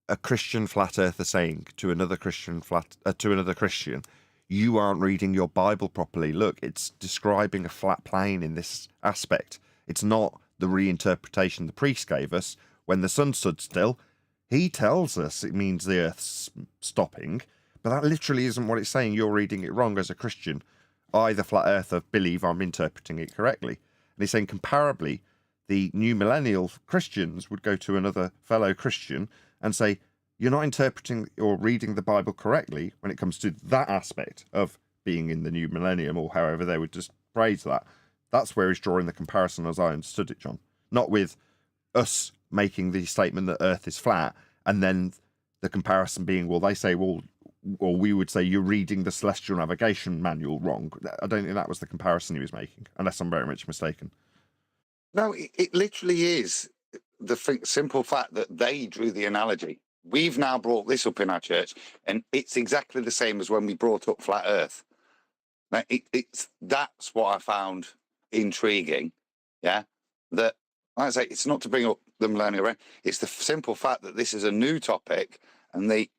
a Christian flat earther saying to another Christian Christian, "You aren't reading your Bible properly. Look, it's describing a flat plane in this aspect. It's not the reinterpretation the priest gave us when the sun stood still. He tells us it means the earth's stopping, but that literally isn't what it's saying. You're reading it wrong as a Christian. I, the flat earther, believe I'm interpreting it correctly." And he's saying comparably, the new millennial Christians would go to another fellow Christian and say, "You're not interpreting or reading the Bible correctly when it comes to that aspect of being in the new millennium," or however they would just phrase that. That's where he's drawing the comparison as I understood it, John. Not with us making the statement that Earth is flat, and then the comparison being, well, they say, well, or we would say, you're reading the Celestial Navigation Manual wrong. I don't think that was the comparison he was making, unless I'm very much mistaken. No, it literally is the simple fact that they drew the analogy. We've now brought this up in our church, and it's exactly the same as when we brought up flat Earth. Now, that's what I found intriguing. Yeah, that, like I say, it's not to bring up the millennial reign. It's the simple fact that this is a new topic, and the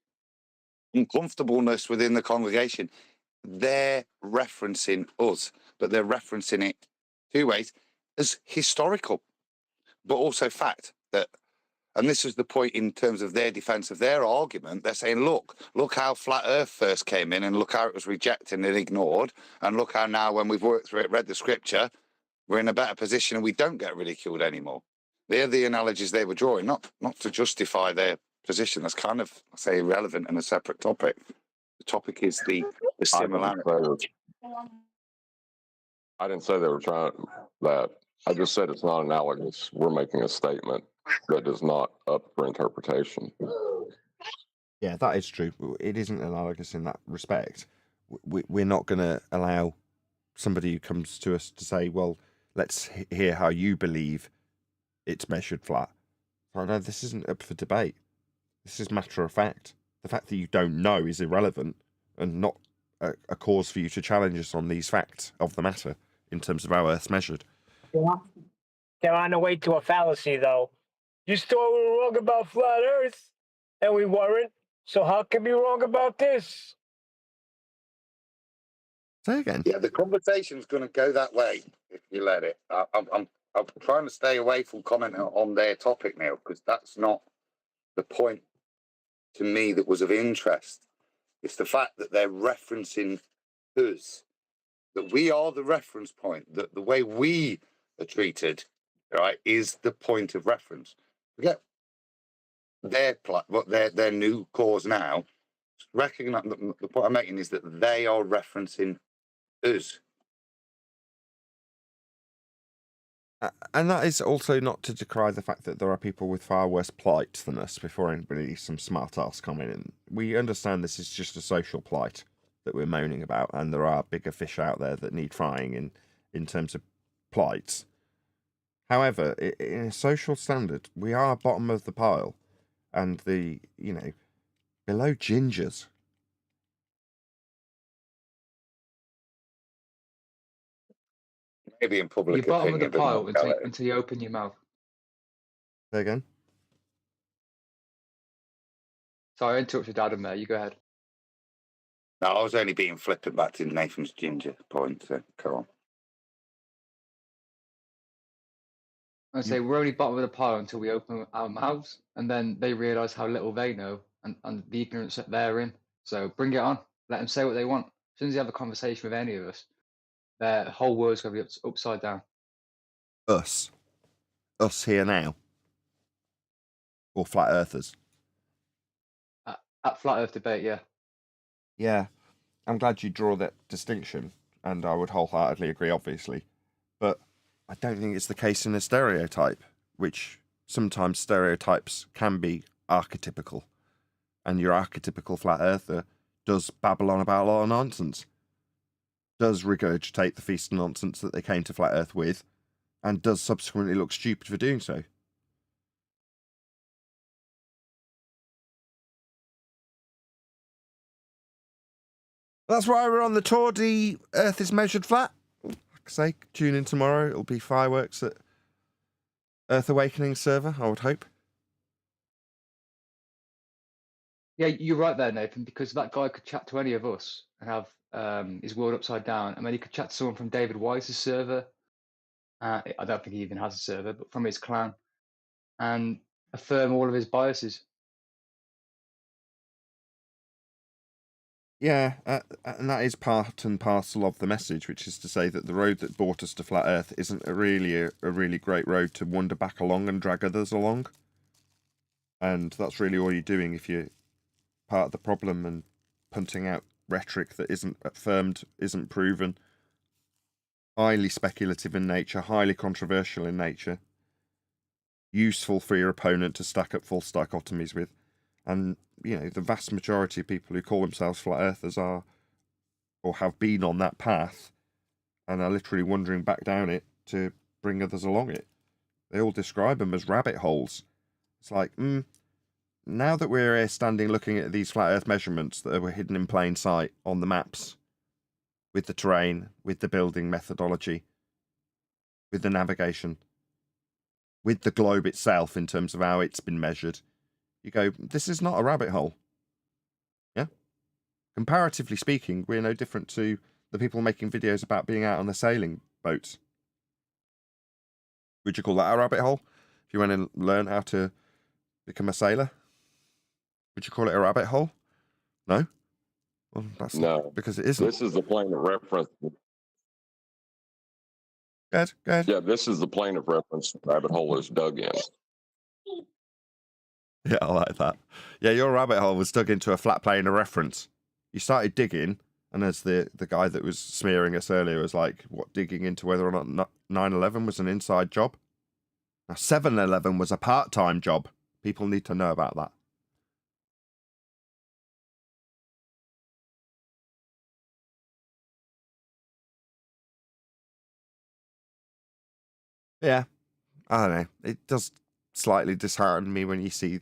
uncomfortableness within the congregation. They're referencing us, but they're referencing it two ways: as historical, but also fact. That, and this is the point in terms of their defense of their argument. They're saying, look how flat Earth first came in, and look how it was rejected and ignored, and look how now, when we've worked through it, read the scripture, we're in a better position and we don't get ridiculed anymore. They're the analogies they were drawing, not to justify their position. That's kind of, I say, irrelevant and a separate topic. The topic is the similarity. I didn't say they were trying that. I just said it's not analogous. We're making a statement that is not up for interpretation. Yeah, that is true. It isn't analogous in that respect. We're not going to allow somebody who comes to us to say, well, let's hear how you believe it's measured flat. So no, this isn't up for debate. This is matter of fact. The fact that you don't know is irrelevant and not a cause for you to challenge us on these facts of the matter in terms of how Earth's measured. They're on the way to a fallacy, though. You thought we were wrong about flat Earth, and we weren't. So how can we be wrong about this? Say again. Yeah, the conversation's going to go that way if you let it. I'm trying to stay away from commenting on their topic now, because that's not the point to me that was of interest. It's the fact that they're referencing us, that we are the reference point, that the way we are treated, right, is the point of reference. Forget their new cause now. Recognize the point I'm making is that they are referencing us. And that is also not to decry the fact that there are people with far worse plight than us before anybody, some smart ass comment in. We understand this is just a social plight that we're moaning about, and there are bigger fish out there that need frying in terms of plights. However, in a social standard, we are bottom of the pile, and below gingers. Maybe in public You're bottom opinion, of the but pile not until you open your mouth. Say again? Sorry, I interrupted Adam there. You go ahead. No, I was only being flippant back to Nathan's ginger point. So go on. I say we're only bottom of the pile until we open our mouths, and then they realise how little they know and the ignorance that they're in. So bring it on. Let them say what they want. As soon as you have a conversation with any of us, their whole world's going to be upside down. Us here now, or flat earthers. At Flat Earth debate, yeah. Yeah, I'm glad you draw that distinction, and I would wholeheartedly agree, obviously. But I don't think it's the case in a stereotype, which sometimes stereotypes can be archetypical. And your archetypical flat earther does babble on about a lot of nonsense, does regurgitate the feast of nonsense that they came to flat earth with, and does subsequently look stupid for doing so. That's why we're on the tour. The Earth is measured flat. Like I say, tune in tomorrow. It'll be fireworks at Earth Awakening server, I would hope. Yeah, you're right there, Nathan, because that guy could chat to any of us and have his world upside down. I mean, he could chat to someone from David Wise's server. I don't think he even has a server, but from his clan, and affirm all of his biases. Yeah, and that is part and parcel of the message, which is to say that the road that brought us to flat Earth isn't a really great road to wander back along and drag others along. And that's really all you're doing if you're part of the problem and punting out rhetoric that isn't affirmed, isn't proven, highly speculative in nature, highly controversial in nature, useful for your opponent to stack up false dichotomies with. And, the vast majority of people who call themselves flat earthers are, or have been on that path, and are literally wandering back down it to bring others along it. They all describe them as rabbit holes. It's like, now that we're here standing looking at these flat earth measurements that were hidden in plain sight on the maps, with the terrain, with the building methodology, with the navigation, with the globe itself in terms of how it's been measured, you go, this is not a rabbit hole. Yeah? Comparatively speaking, we're no different to the people making videos about being out on the sailing boats. Would you call that a rabbit hole? If you went and learn how to become a sailor? Would you call it a rabbit hole? No? Well, that's No, not, because it isn't. this is the plane of reference. Go ahead. Yeah, this is the plane of reference the rabbit hole is dug in. Yeah, I like that. Yeah, your rabbit hole was dug into a flat plane of reference. You started digging, and as the guy that was smearing us earlier was like, what, digging into whether or not 9/11 was an inside job? Now, 7/11 was a part-time job. People need to know about that. Yeah, I don't know. It does slightly dishearten me when you see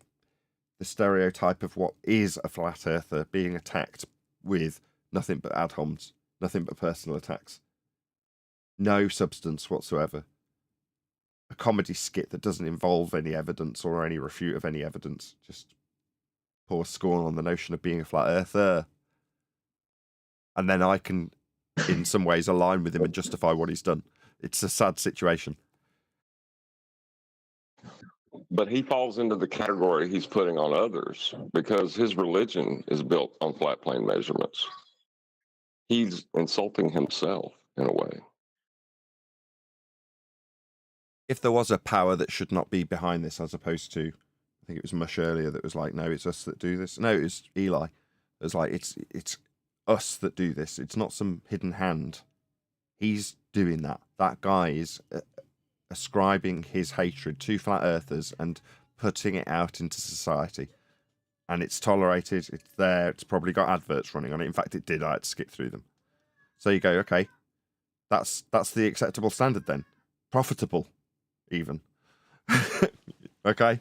the stereotype of what is a flat earther being attacked with nothing but ad homs, nothing but personal attacks. No substance whatsoever. A comedy skit that doesn't involve any evidence or any refute of any evidence. Just pour scorn on the notion of being a flat earther. And then I can, in some ways, align with him and justify what he's done. It's a sad situation. But he falls into the category he's putting on others because his religion is built on flat plane measurements. He's insulting himself in a way. If there was a power that should not be behind this, as opposed to, I think it was Mush earlier that was like, no, it's us that do this. No, it was Eli. It was like, it's us that do this. It's not some hidden hand. He's doing that. That guy is ascribing his hatred to flat earthers and putting it out into society. And it's tolerated. It's there. It's probably got adverts running on it. In fact, it did. I had to skip through them. So you go, okay, that's the acceptable standard then. Profitable, even. Okay.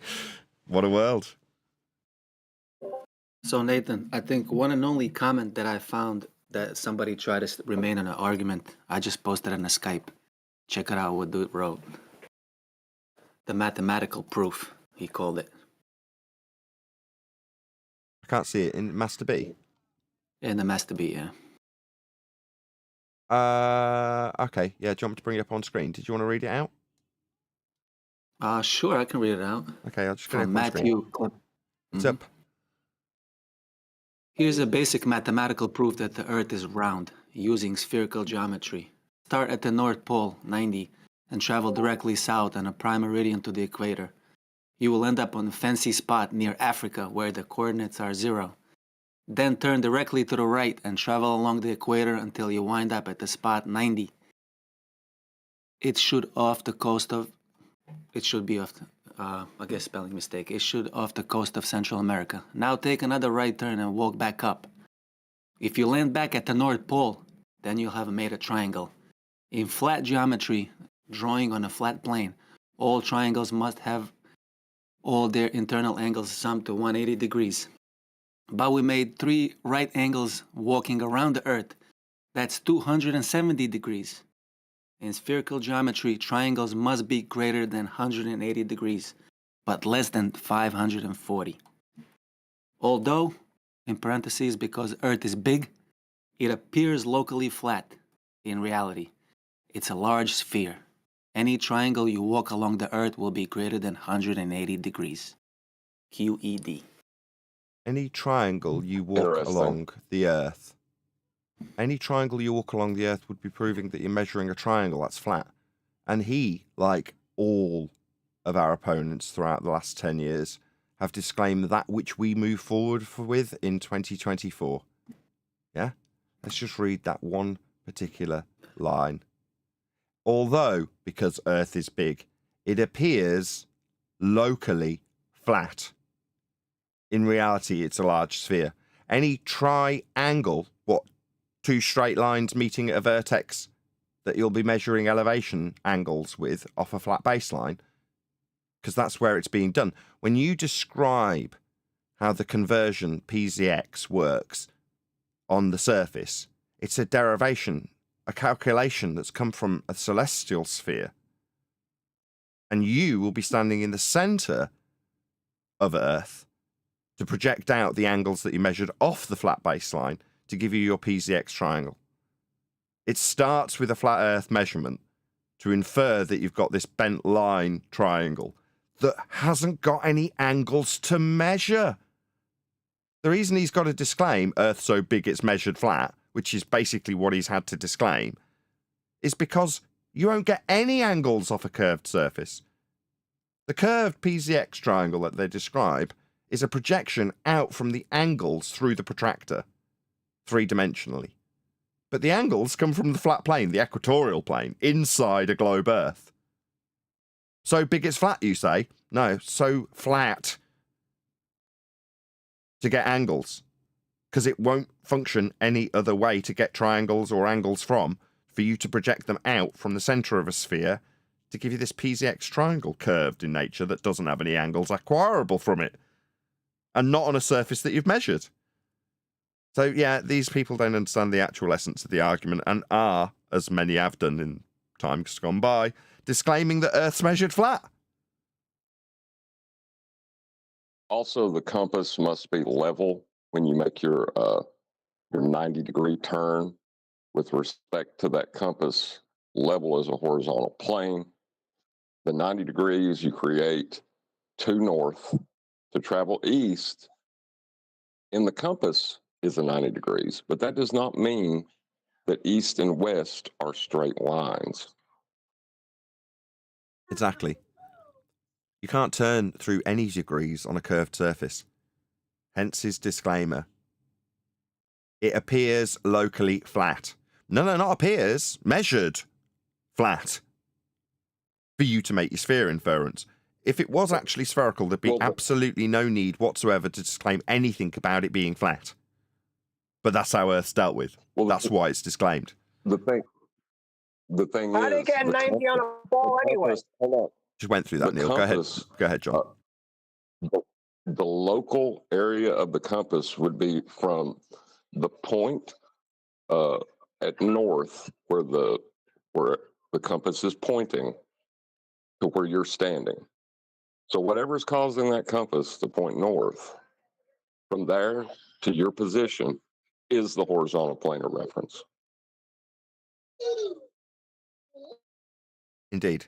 What a world. So Nathan, I think one and only comment that I found that somebody tried to remain in an argument, I just posted on the Skype. Check it out what dude wrote. The mathematical proof, he called it. I can't see it in Master B. In the Master B, yeah. Okay. Yeah, do you want me to bring it up on screen? Did you want to read it out? Sure, I can read it out. Okay, I'll just get it From up on screen. Matthew Clip. It's up. Here's a basic mathematical proof that the Earth is round, using spherical geometry. Start at the North Pole, 90, and travel directly south on a prime meridian to the equator. You will end up on a fancy spot near Africa where the coordinates are 0. Then turn directly to the right and travel along the equator until you wind up at the spot 90. It should be off the, I guess spelling mistake. It should off the coast of Central America. Now take another right turn and walk back up. If you land back at the North Pole, then you'll have made a triangle. In flat geometry, drawing on a flat plane, all triangles must have all their internal angles summed to 180 degrees. But we made 3 right angles walking around the Earth. That's 270 degrees. In spherical geometry, triangles must be greater than 180 degrees, but less than 540. Although, in parentheses, because Earth is big, it appears locally flat. In reality, it's a large sphere. Any triangle you walk along the Earth will be greater than 180 degrees. QED. Any triangle you walk Interesting. along the Earth. Any triangle you walk along the Earth would be proving that you're measuring a triangle that's flat. And he, like all of our opponents throughout the last 10 years, have disclaimed that which we move forward with in 2024. Yeah? Let's just read that one particular line. Although, because Earth is big, it appears locally flat. In reality, it's a large sphere. Any triangle, what, 2 straight lines meeting at a vertex that you'll be measuring elevation angles with off a flat baseline, because that's where it's being done. When you describe how the conversion PZX works on the surface, it's a derivation, a calculation that's come from a celestial sphere. And you will be standing in the center of Earth to project out the angles that you measured off the flat baseline to give you your PZX triangle. It starts with a flat Earth measurement to infer that you've got this bent line triangle that hasn't got any angles to measure. The reason he's got to disclaim Earth so big it's measured flat, which is basically what he's had to disclaim, is because you won't get any angles off a curved surface. The curved PZX triangle that they describe is a projection out from the angles through the protractor, three-dimensionally. But the angles come from the flat plane, the equatorial plane, inside a globe Earth. So big it's flat, you say? No, so flat to get angles. Because it won't function any other way to get triangles or angles from, for you to project them out from the centre of a sphere to give you this PZX triangle curved in nature that doesn't have any angles acquirable from it. And not on a surface that you've measured. So, yeah, these people don't understand the actual essence of the argument and are, as many have done in times gone by, disclaiming that Earth's measured flat. Also, the compass must be level when you make your 90-degree turn. With respect to that compass, level is a horizontal plane. The 90 degrees you create to north. To travel east in the compass is the 90 degrees, but that does not mean that east and west are straight lines. Exactly. You can't turn through any degrees on a curved surface. Hence his disclaimer. It appears locally flat. No, not appears. Measured flat. For you to make your sphere inference. If it was actually spherical, there'd be absolutely no need whatsoever to disclaim anything about it being flat. But that's how Earth's dealt with. That's why it's disclaimed. The thing How is, they get 90 on a ball anyway? Hold on. Just went through that, Neil. Go ahead, John. The local area of the compass would be from the point at north where the compass is pointing to where you're standing. So whatever's causing that compass to point north, from there to your position is the horizontal plane of reference. Indeed.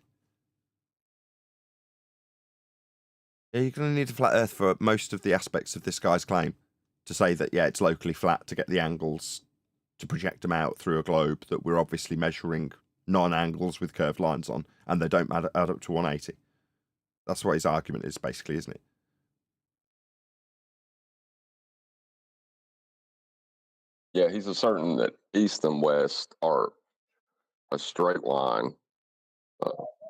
Yeah, you're going to need a flat Earth for most of the aspects of this guy's claim to say that, yeah, it's locally flat to get the angles to project them out through a globe that we're obviously measuring non-angles with curved lines on, and they don't add up to 180. That's what his argument is, basically, isn't it? Yeah, he's asserting that east and west are a straight line,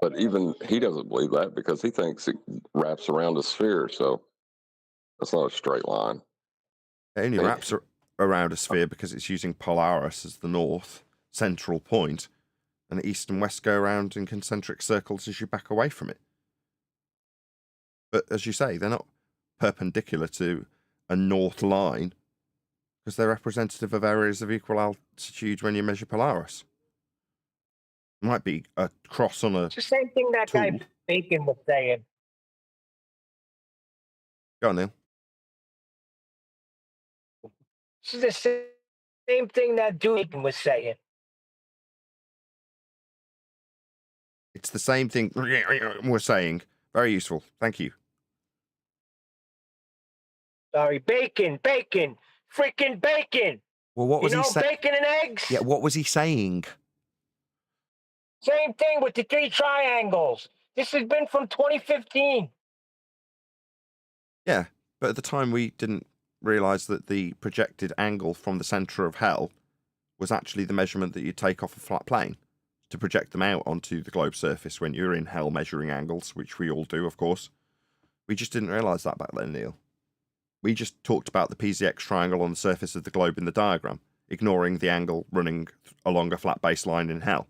but even he doesn't believe that because he thinks it wraps around a sphere, so that's not a straight line. It only wraps around a sphere because it's using Polaris as the north central point, and east and west go around in concentric circles as you back away from it. But as you say, they're not perpendicular to a north line because they're representative of areas of equal altitude when you measure Polaris. It might be a cross on a It's the same thing that guy Bacon was saying. Go on, Neil. This is the same thing that Bacon was saying. It's the same thing we're saying. Very useful. Thank you. Sorry, bacon, freaking bacon. Well, what was he saying? Bacon and eggs? Yeah, what was he saying? Same thing with the 3 triangles. This has been from 2015. Yeah, but at the time we didn't realise that the projected angle from the centre of hell was actually the measurement that you'd take off a flat plane to project them out onto the globe surface when you're in hell measuring angles, which we all do, of course. We just didn't realise that back then, Neil. We just talked about the PZX triangle on the surface of the globe in the diagram, ignoring the angle running along a flat baseline in hell.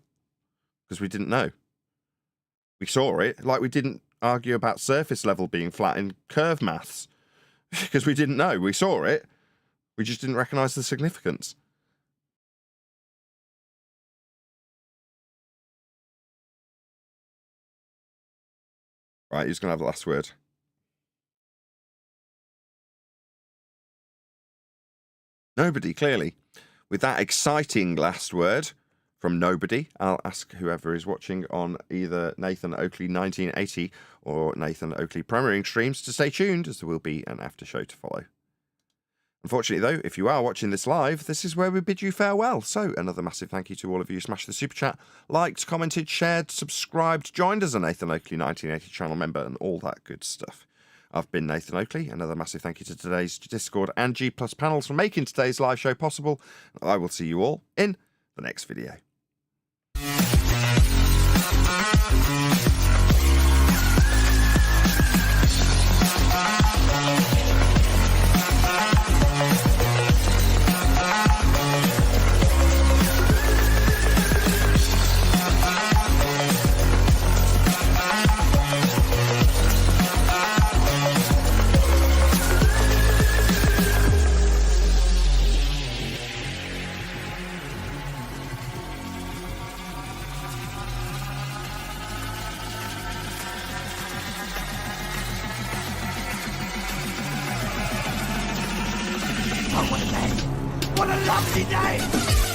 Because we didn't know. We saw it, like we didn't argue about surface level being flat in curve maths. Because we didn't know. We saw it. We just didn't recognise the significance. Right, who's going to have the last word? Nobody, clearly. With that exciting last word from nobody, I'll ask whoever is watching on either Nathan Oakley 1980 or Nathan Oakley premiering streams to stay tuned, as there will be an after show to follow. Unfortunately, though, if you are watching this live, this is where we bid you farewell. So, another massive thank you to all of you who smashed the super chat, liked, commented, shared, subscribed, joined as a Nathan Oakley 1980 channel member, and all that good stuff. I've been Nathan Oakley. Another massive thank you to today's Discord and G Plus panels for making today's live show possible. I will see you all in the next video. What a lovely day!